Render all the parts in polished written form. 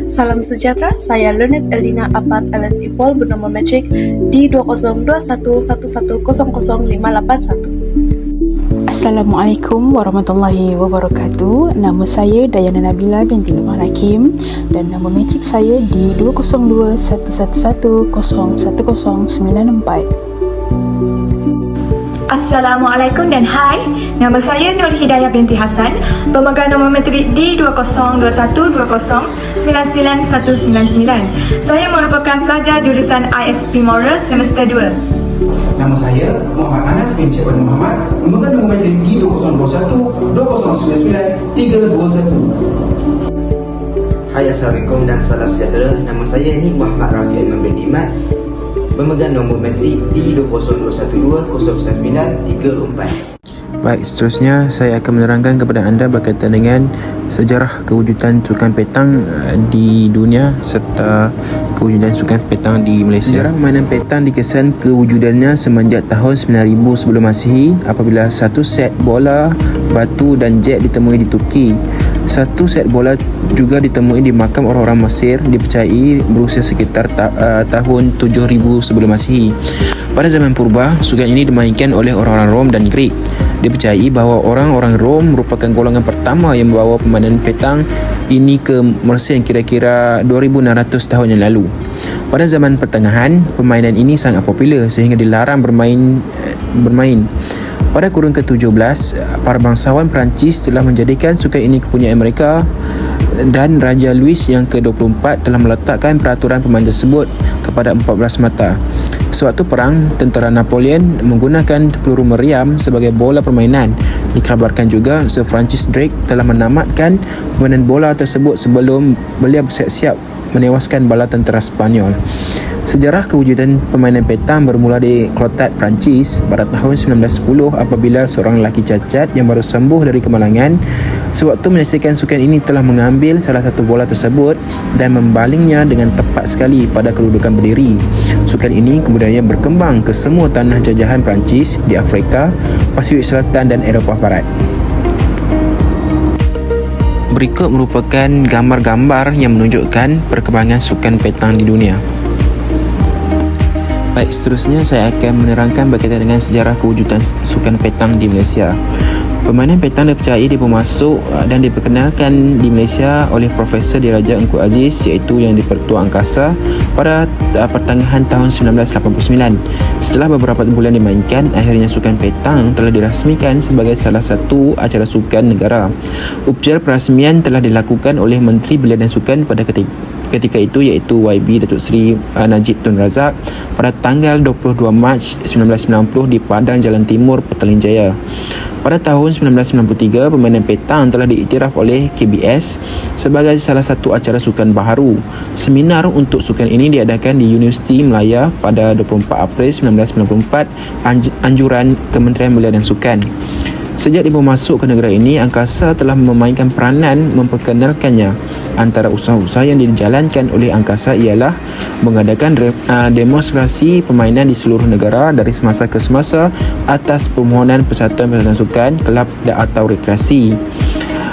Salam sejahtera, saya Leonid Elina Apart alias Ipol bernama Magic di 2021110581. Assalamualaikum warahmatullahi wabarakatuh. Nama saya Dayana Nabila binti Lumah Hakim dan nama Magic saya di 20211101094. Assalamualaikum dan hai, nama saya Nur Hidayah binti Hassan, pemegang nombor matrik D202120991999. Saya merupakan pelajar jurusan ISP Moral semester 2. Nama saya Muhammad Anas bin Cik Muhammad, memegang nombor matrik D2021209921. Hai, Assalamualaikum dan salam sejahtera. Nama saya Nik Muhammad Rafi Aiman bin Dimat, memegang nombor matrik D2021209934. Baik, seterusnya saya akan menerangkan kepada anda berkaitan dengan sejarah kewujudan sukan petang di dunia serta kewujudan sukan petang di Malaysia. Sejarah permainan petang dikesan kewujudannya semenjak tahun 9000 sebelum Masihi apabila satu set bola, batu dan jet ditemui di Turki. Satu set bola juga ditemui di makam orang-orang Mesir, dipercayai berusia sekitar tahun 7000 sebelum Masihi. Pada zaman purba, sukan ini dimainkan oleh orang-orang Rom dan Greek. Dipercayai bahawa orang-orang Rom merupakan golongan pertama yang membawa permainan petang ini ke Mesir kira-kira 2600 tahun yang lalu. Pada zaman pertengahan, permainan ini sangat popular sehingga dilarang bermain. Pada kurun ke-17, para bangsawan Perancis telah menjadikan sukan ini kepunyaan mereka dan Raja Louis yang ke-24 telah meletakkan peraturan permainan tersebut kepada 14 mata. Sewaktu perang, tentera Napoleon menggunakan peluru meriam sebagai bola permainan. Dikabarkan juga Sir Francis Drake telah menamatkan permainan bola tersebut sebelum beliau bersiap-siap menewaskan bala tentera Sepanyol. Sejarah kewujudan permainan petang bermula di Clotat, Perancis pada tahun 1910 apabila seorang lelaki cacat yang baru sembuh dari kemalangan sewaktu menyaksikan sukan ini telah mengambil salah satu bola tersebut dan membalingnya dengan tepat sekali pada kedudukan berdiri. Sukan ini kemudiannya berkembang ke semua tanah jajahan Perancis di Afrika, Pasifik Selatan dan Eropah Barat. Berikut merupakan gambar-gambar yang menunjukkan perkembangan sukan petang di dunia. Baik, seterusnya saya akan menerangkan berkaitan dengan sejarah kewujudan sukan petang di Malaysia. Permainan petang dipercayai dimasuk dan diperkenalkan di Malaysia oleh Profesor Diraja Engku Aziz iaitu yang di-Pertua Angkasa pada pertengahan tahun 1989. Setelah beberapa bulan dimainkan, akhirnya sukan petang telah dirasmikan sebagai salah satu acara sukan negara. Upacara perasmian telah dilakukan oleh Menteri Belia dan Sukan pada ketika itu iaitu YB Datuk Seri Najib Tun Razak pada tanggal 22 Mac 1990 di Padang Jalan Timur, Petaling Jaya. Pada tahun 1993, permainan petang telah diiktiraf oleh KBS sebagai salah satu acara sukan baharu. Seminar untuk sukan ini diadakan di Universiti Melaya pada 24 April 1994 anjuran Kementerian Belia dan Sukan. Sejak dibawa masuk ke negara ini, Angkasa telah memainkan peranan memperkenalkannya. Antara usaha-usaha yang dijalankan oleh Angkasa ialah mengadakan demonstrasi permainan di seluruh negara dari semasa ke semasa atas permohonan persatuan-persatuan sukan, kelab atau rekreasi.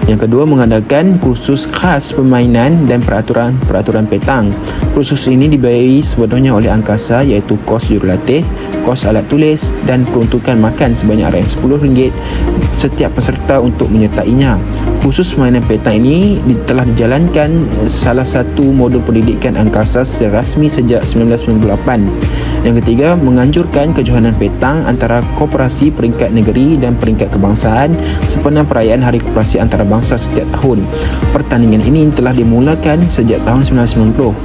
Yang kedua, mengadakan kursus khas permainan dan peraturan petang. Kursus ini dibayari sepenuhnya oleh Angkasa iaitu kos jurulatih, kos alat tulis dan peruntukan makan sebanyak RM10 setiap peserta untuk menyertainya. Khusus permainan petang ini telah dijalankan salah satu modul pendidikan Angkasa secara rasmi sejak 1998. Yang ketiga, menganjurkan kejohanan petang antara koperasi peringkat negeri dan peringkat kebangsaan sempena perayaan Hari Koperasi Antarabangsa setiap tahun. Pertandingan ini telah dimulakan sejak tahun 1990.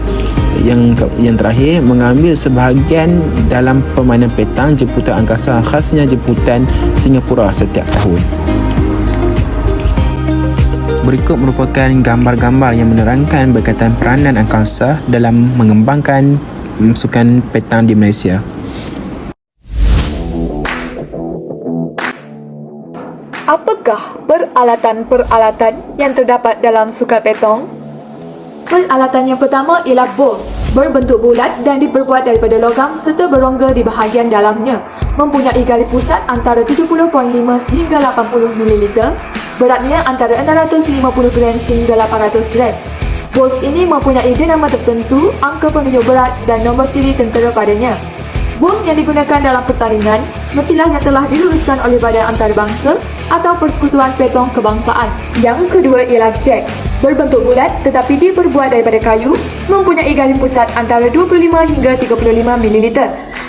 Yang terakhir, mengambil sebahagian dalam permainan petang jemputan Angkasa, khasnya jemputan Singapura setiap tahun. Berikut merupakan gambar-gambar yang menerangkan berkaitan peranan Angkasa dalam mengembangkan sukan petang di Malaysia. Apakah peralatan-peralatan yang terdapat dalam sukan petang? Peralatan yang pertama ialah bowls, berbentuk bulat dan diperbuat daripada logam serta berongga di bahagian dalamnya. Mempunyai gali pusat antara 70.5 sehingga 80 ml, beratnya antara 650 gram sehingga 800 gram. Balls ini mempunyai jenama tertentu, angka penunjuk berat dan nombor siri tentera padanya. Balls yang digunakan dalam pertandingan mestilah yang telah diluluskan oleh badan antarabangsa atau persekutuan petong kebangsaan. Yang kedua ialah jack. Berbentuk bulat tetapi diperbuat daripada kayu, mempunyai garis pusat antara 25 hingga 35 ml.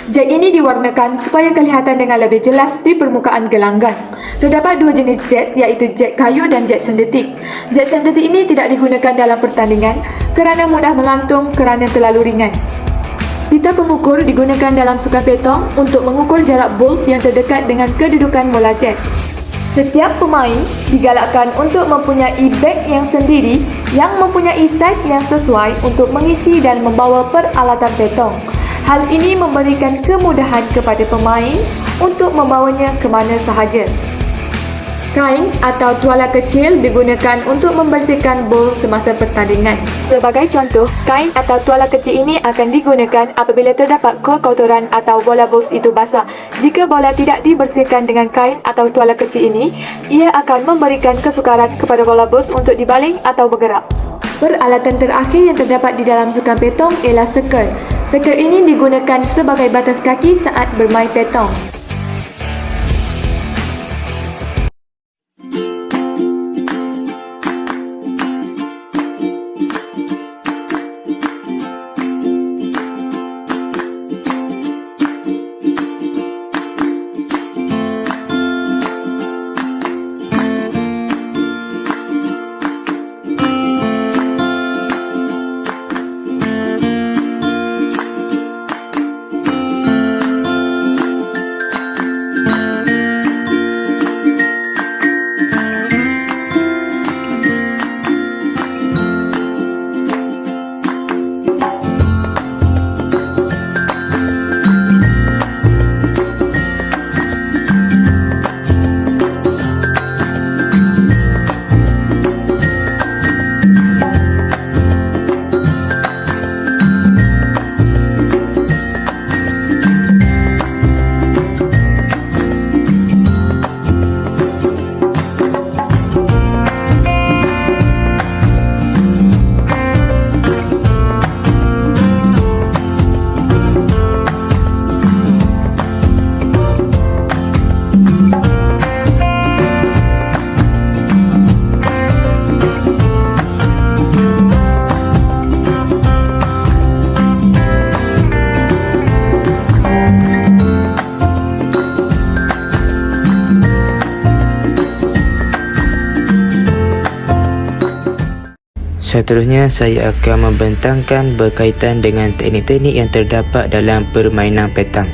Jack ini diwarnakan supaya kelihatan dengan lebih jelas di permukaan gelanggang. Terdapat dua jenis jet, iaitu jet kayu dan jet sintetik. Jet sintetik ini tidak digunakan dalam pertandingan kerana mudah melantung kerana terlalu ringan. Pita pengukur digunakan dalam sukan petong untuk mengukur jarak balls yang terdekat dengan kedudukan bola jet. Setiap pemain digalakkan untuk mempunyai beg yang sendiri yang mempunyai saiz yang sesuai untuk mengisi dan membawa peralatan petong. Hal ini memberikan kemudahan kepada pemain untuk membawanya ke mana sahaja. Kain atau tuala kecil digunakan untuk membersihkan bola semasa pertandingan. Sebagai contoh, kain atau tuala kecil ini akan digunakan apabila terdapat kekotoran atau bola bola itu basah. Jika bola tidak dibersihkan dengan kain atau tuala kecil ini, ia akan memberikan kesukaran kepada bola bola untuk dibaling atau bergerak. Peralatan terakhir yang terdapat di dalam sukan petong ialah sekel. Sekel ini digunakan sebagai batas kaki saat bermain petong. Seterusnya, saya akan membentangkan berkaitan dengan teknik-teknik yang terdapat dalam permainan petang.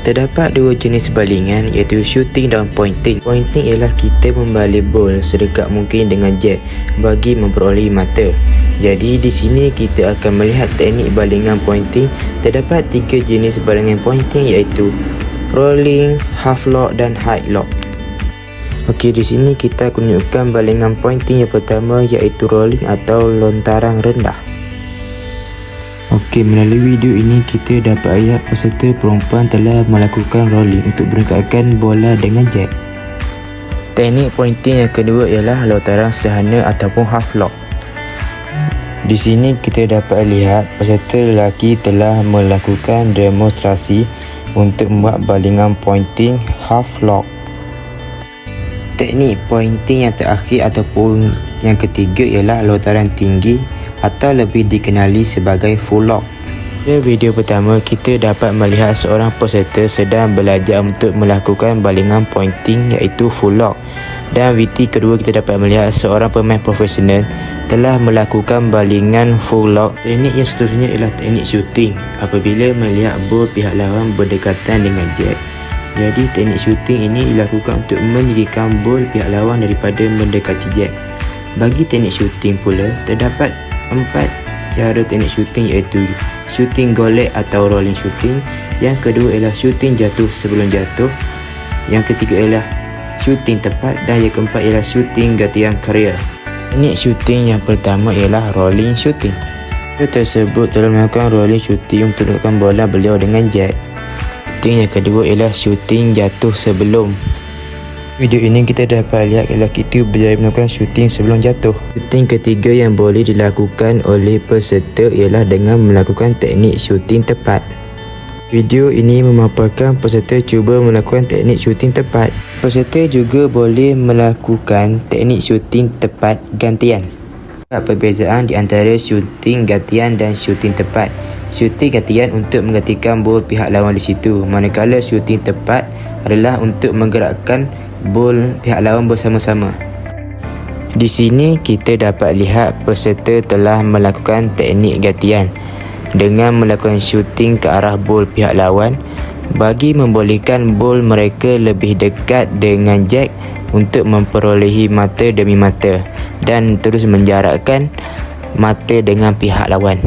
Terdapat dua jenis balingan, iaitu shooting dan pointing. Pointing ialah kita membalik bol sedekat mungkin dengan jet bagi memperoleh mata. Jadi di sini kita akan melihat teknik balingan pointing. Terdapat tiga jenis balingan pointing, iaitu rolling, half lock dan high lock. Okey, di sini kita akan menunjukkan balingan pointing yang pertama, iaitu rolling atau lontaran rendah. Okey, melalui video ini kita dapat lihat peserta perempuan telah melakukan rolling untuk berdekatkan bola dengan jet. Teknik pointing yang kedua ialah lontaran sederhana ataupun half lock. Di sini kita dapat lihat peserta lelaki telah melakukan demonstrasi untuk membuat balingan pointing half lock. Teknik pointing yang terakhir ataupun yang ketiga ialah lontaran tinggi atau lebih dikenali sebagai full lock. Pada video pertama, kita dapat melihat seorang peserta sedang belajar untuk melakukan balingan pointing, iaitu full lock. Dan VT kedua, kita dapat melihat seorang pemain profesional telah melakukan balingan full lock. Teknik yang seterusnya ialah teknik shooting apabila melihat bol pihak lawan berdekatan dengan jet. Jadi teknik shooting ini dilakukan untuk menyingkirkan bol pihak lawan daripada mendekati jet. Bagi teknik shooting pula, terdapat 4 cara teknik shooting, iaitu shooting golek atau rolling shooting. Yang kedua ialah shooting jatuh sebelum jatuh. Yang ketiga ialah shooting tepat. Dan yang keempat ialah shooting gantian karya. Teknik shooting yang pertama ialah rolling shooting. Dia tersebut telah melakukan rolling shooting untuk menunjukkan bola beliau dengan jet. Shooting yang kedua ialah shooting jatuh sebelum. Video ini kita dapat lihat lelaki itu berjaya melakukan syuting sebelum jatuh. Syuting ketiga yang boleh dilakukan oleh peserta ialah dengan melakukan teknik syuting tepat. Video ini memaparkan peserta cuba melakukan teknik syuting tepat. Peserta juga boleh melakukan teknik syuting tepat gantian. Perbezaan di antara syuting gantian dan syuting tepat. Syuting gantian untuk menggantikan bol pihak lawan di situ, manakala syuting tepat adalah untuk menggerakkan bol pihak lawan bersama-sama. Di sini kita dapat lihat peserta telah melakukan teknik gantian dengan melakukan syuting ke arah bol pihak lawan bagi membolehkan bol mereka lebih dekat dengan jack untuk memperolehi mata demi mata dan terus menjarakkan mata dengan pihak lawan.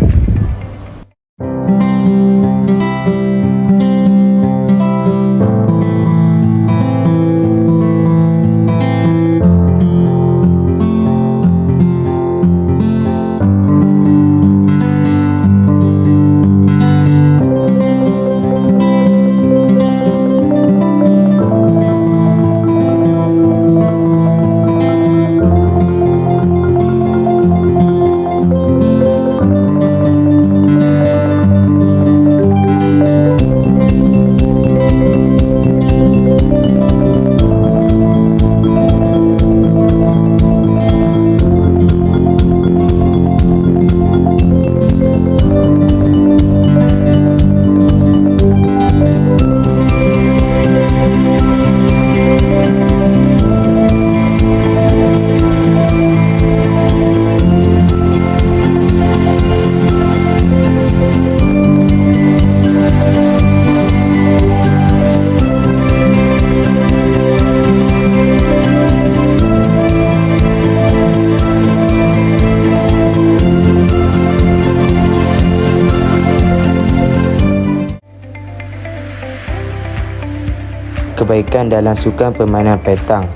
Kebaikan dalam sukan permainan petang.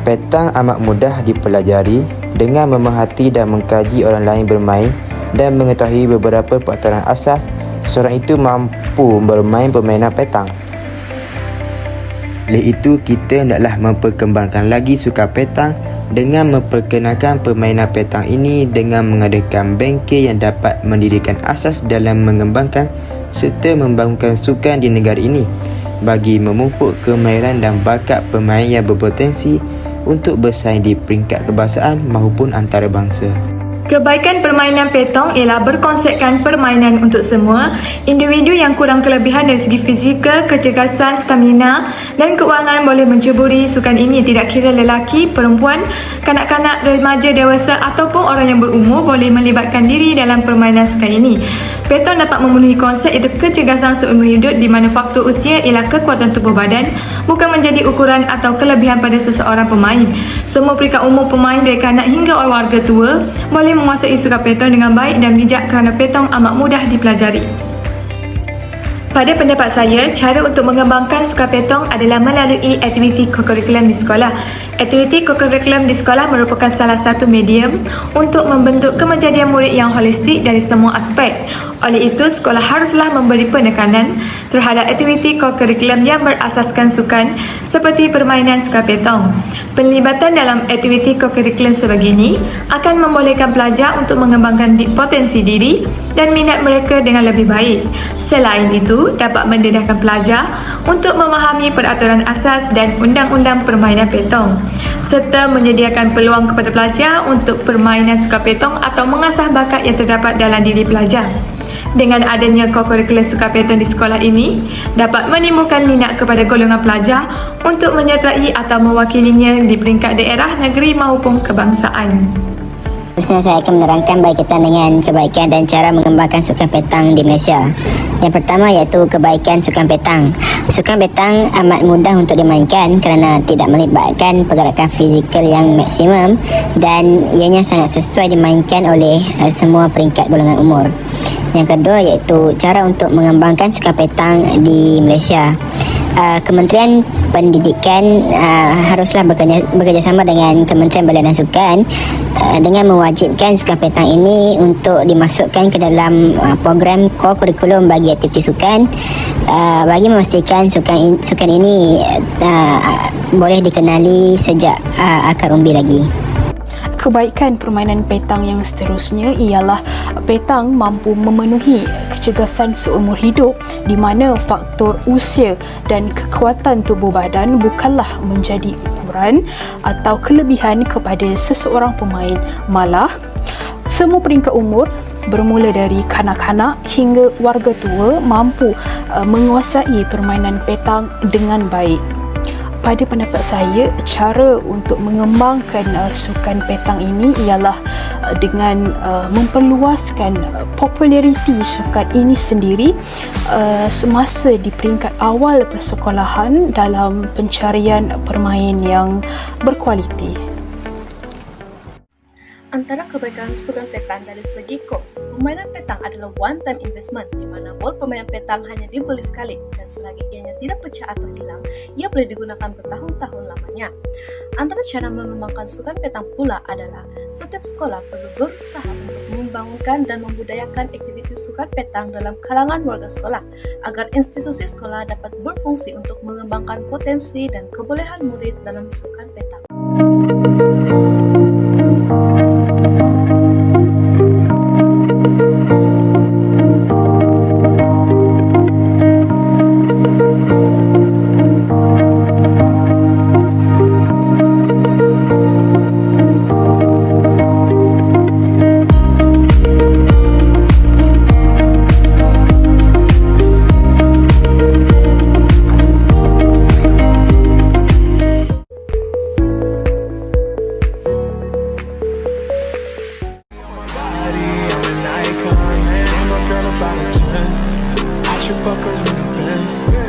Petang amat mudah dipelajari dengan memerhati dan mengkaji orang lain bermain dan mengetahui beberapa peraturan asas, seseorang itu mampu bermain permainan petang. Oleh itu, kita hendaklah memperkembangkan lagi sukan petang dengan memperkenalkan permainan petang ini dengan mengadakan bengkel yang dapat mendirikan asas dalam mengembangkan serta membangunkan sukan di negara ini bagi memupuk kemahiran dan bakat pemain yang berpotensi untuk bersaing di peringkat kebangsaan maupun antarabangsa. Kebaikan permainan petong ialah berkonsepkan permainan untuk semua individu yang kurang kelebihan dari segi fizikal, kecergasan, stamina dan keuangan boleh menceburi sukan ini. Tidak kira lelaki, perempuan, kanak-kanak, remaja, dewasa ataupun orang yang berumur boleh melibatkan diri dalam permainan sukan ini. Petong dapat memenuhi konsep itu kecergasan seumur hidup di mana faktor usia ialah kekuatan tubuh badan, bukan menjadi ukuran atau kelebihan pada seseorang pemain. Semua peringkat umur pemain dari kanak hingga warga tua boleh menguasai sukan petong dengan baik dan bijak kerana petong amat mudah dipelajari. Pada pendapat saya, cara untuk mengembangkan sukan petong adalah melalui aktiviti kokurikulum di sekolah. Aktiviti kokurikulum di sekolah merupakan salah satu medium untuk membentuk kemenjadian murid yang holistik dari semua aspek. Oleh itu, sekolah haruslah memberi penekanan terhadap aktiviti kokurikulum yang berasaskan sukan seperti permainan sukan petong. Penlibatan dalam aktiviti kokurikulum sebegini akan membolehkan pelajar untuk mengembangkan potensi diri dan minat mereka dengan lebih baik. Selain itu, dapat mendedahkan pelajar untuk memahami peraturan asas dan undang-undang permainan petong serta menyediakan peluang kepada pelajar untuk permainan sukan petong atau mengasah bakat yang terdapat dalam diri pelajar. Dengan adanya kokurikulum sukan petong di sekolah ini dapat menimbulkan minat kepada golongan pelajar untuk menyertai atau mewakilinya di peringkat daerah, negeri maupun kebangsaan. Seterusnya saya akan menerangkan berkaitan dengan kebaikan dan cara mengembangkan sukan petang di Malaysia. Yang pertama iaitu kebaikan sukan petang. Sukan petang amat mudah untuk dimainkan kerana tidak melibatkan pergerakan fizikal yang maksimum dan ianya sangat sesuai dimainkan oleh semua peringkat golongan umur. Yang kedua iaitu cara untuk mengembangkan sukan petang di Malaysia. Kementerian Pendidikan haruslah bekerjasama dengan Kementerian Belia dan Sukan dengan mewajibkan sukan petang ini untuk dimasukkan ke dalam program core kurikulum bagi aktiviti sukan, bagi memastikan sukan ini boleh dikenali sejak akar umbi lagi. Kebaikan permainan petang yang seterusnya ialah petang mampu memenuhi kecergasan seumur hidup di mana faktor usia dan kekuatan tubuh badan bukanlah menjadi ukuran atau kelebihan kepada seseorang pemain. Malah, semua peringkat umur bermula dari kanak-kanak hingga warga tua mampu menguasai permainan petang dengan baik. Pada pendapat saya, cara untuk mengembangkan sukan petang ini ialah dengan memperluaskan populariti sukan ini sendiri semasa di peringkat awal persekolahan dalam pencarian permain yang berkualiti. Antara kebaikan sukan petang dari segi kos, permainan petang adalah one-time investment di mana bol permainan petang hanya dibeli sekali dan selagi ianya tidak pecah atau hilang, ia boleh digunakan bertahun-tahun lamanya. Antara cara mengembangkan sukan petang pula adalah setiap sekolah perlu berusaha untuk membangunkan dan membudayakan aktiviti sukan petang dalam kalangan warga sekolah agar institusi sekolah dapat berfungsi untuk mengembangkan potensi dan kebolehan murid dalam sukan petang. About a 10, I should fuck her in the Benz.